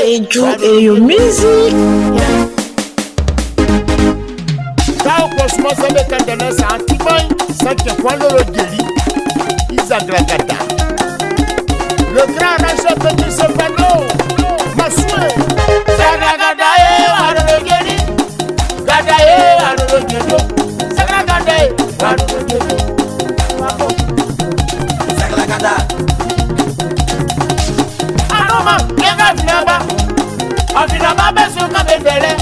Enjoy your music. Quand on commence à mettre un délai, c'est un petit peu, ça qui est le guéri. Isagragada. Le grand rangeur petit Sopano. Ma souhait. Sagragada, le guéri. Gada, le guéri. Sagragada, le guéri. Sagragada. Aroma, Yaga, Avinaba, Besso, Cabedele.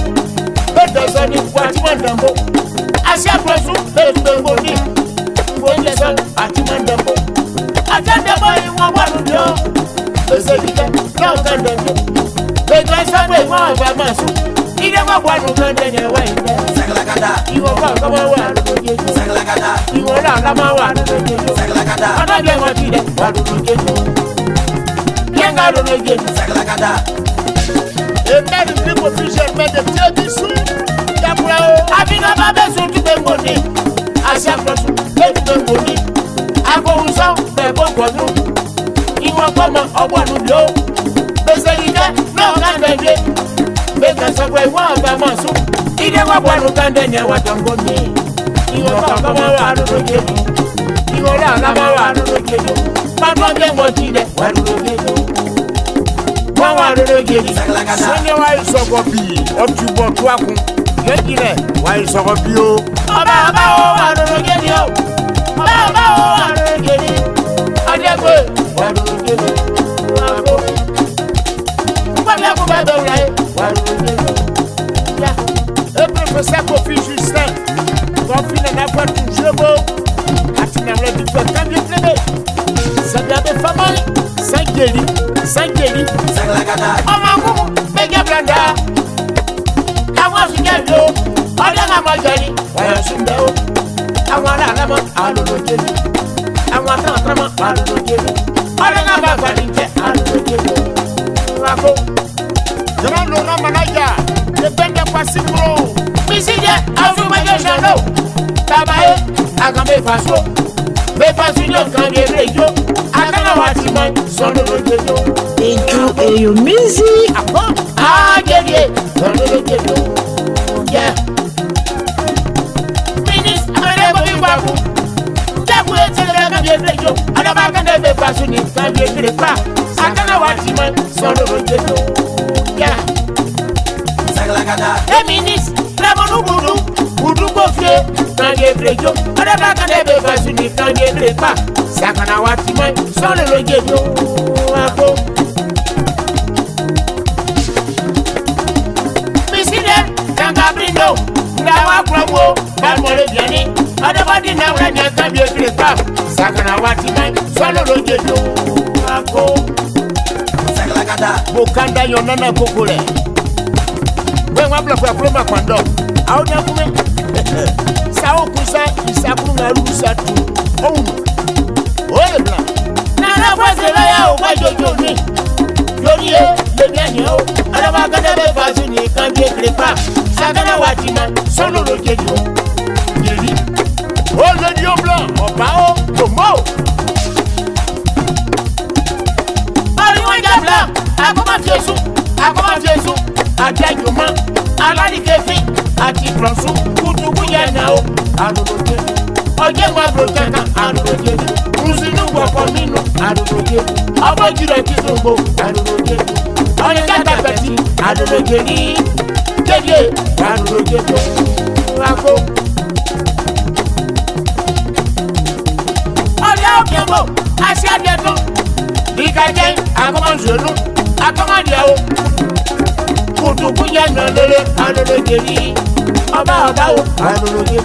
Bedozoni, Watimandambo. Asia Prasu, Bedongoni. Wendeson, Atimandambo. Atandabo, Wawarudio. Bezeliga, Lankandambo. Bedresabwe, Wavamasu. Idama, Wanukandene, Wayne. Saglagada. You will walk about Saglagada. You will not Lama, Saglagada. Another one, Wadudu. Yangado, Saglagada. Et même people officiel met de pieds dessous. D'après Avina Babé sur tout le monde. À chaque fois, tout le monde. À Gouza, mais bon pour nous. Ils vont comment au bois de l'eau. Mais c'est l'idée, non, on a gagné. Mais quand ça va, on va manger. Il est à boire le candé, il va t'en donner. Ils vont comment voir le guéri. Ils vont là, voir le guéri. Pas de bien, moi, qui est, voir le guéri. Wawa le guéri. Seigneur wa isogobi. Otubo tuaku. Yekile wa isogobi o. Baba wa le guéri o. Baba wa le guéri. Adego wa le guéri. Wabo. Baba ko ba do lai. Wa le guéri. Ya. E professeur Kofi Justin. Kofi na na kwa tujebo. Atina le di ko kambi plebe. Sabia de famille. Sangeli. Saglagada. Omangu, Mega Blanda. I was in Gado. I don't have my journey. Why I should know. I want a lemon. I don't know. I want a drama. I don't know. I don't have a body. I don't know. Rako. Grand Laurent Manaja. Le Benda Passimo. Missia, I will my Jano. Tabae. I can be fast. Mais pas une autre quand il est radio. I can't watch him, son of the Enjoy your music. Ah, get it. Yeah. Minister, I never be back. That way, I can be radio. I never be passionate. Can be the car. I can't watch him, son of the yeah. Saglagada. Hey, Minister, Ramonu Budu Bofie. Can be radio. I never be passionate. Can be the car. Sakana Watima, son of the Gabriel, Nawa Promo, Balmore Vianney, other now I can be a great pap. Sakana Watima, son of the Saglagada, Bokanda, Yonana Kokole. When I block a Proma Quando, out of me, Sao Kusa, Isakuna Rusatu. Oh. Oh, Nana was the layer of my Johnny. Johnny, the Daniel, and I'm going to be fascinated. Can't be a clipper. Sagana Watima, son of the Jeju. Oh, the Dio Blanc, or Pao, Tomo. Marijuana Blanc, I come at Jesus, I tell you, man, I like the cafe, I keep from soup, who do we now? I don't know. Oje wa brotaka aroje Usinu wa kominu aroje Abojire kizumbo aroje Oye kata peti aroje ni Jeje aroje Rako Oye obiemo Asia deto Dikaje akomanjonu Akomandiao Kutuku yana lele aroje ni Oba o aroje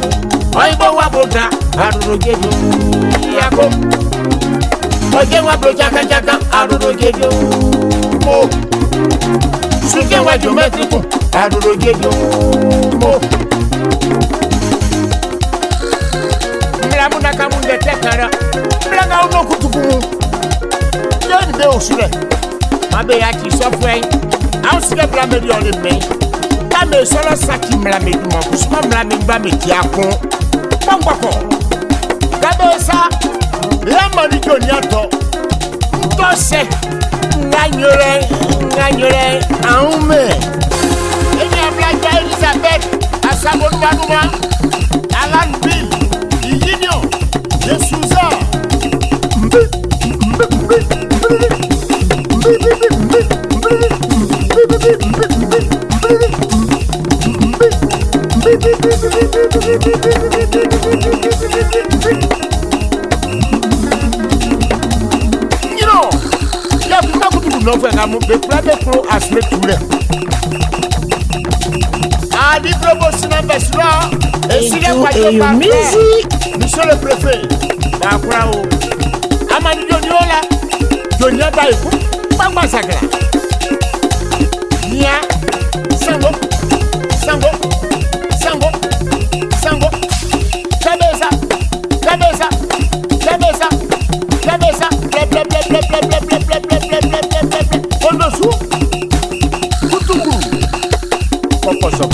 Oibo wa boda arogejo yako Oje wa broja kajaka arogejo mo Suke wa geometrical arogejo mo Mlamu na kamunde tekara Mlanga uno kutukumu Yoni be osure Mabe yaki software Ausike blamedi on the main Kame solo saki mlamedi mo Kusuma mlamedi ba me tiakon Pongwako Kabesa la manijo nyato ntose nganyore aume enya black Elizabeth asabonanuma Alan Bill Yinyo Yesuza you know ya kuma kutu no fe ngamu be pro asle tule adi promotion ambassadeur et si les voitures musique. monsieur le préfet Bakrao amani joniola jonia baiku papa sakra nia sango cabeza en dessous kutuku poposo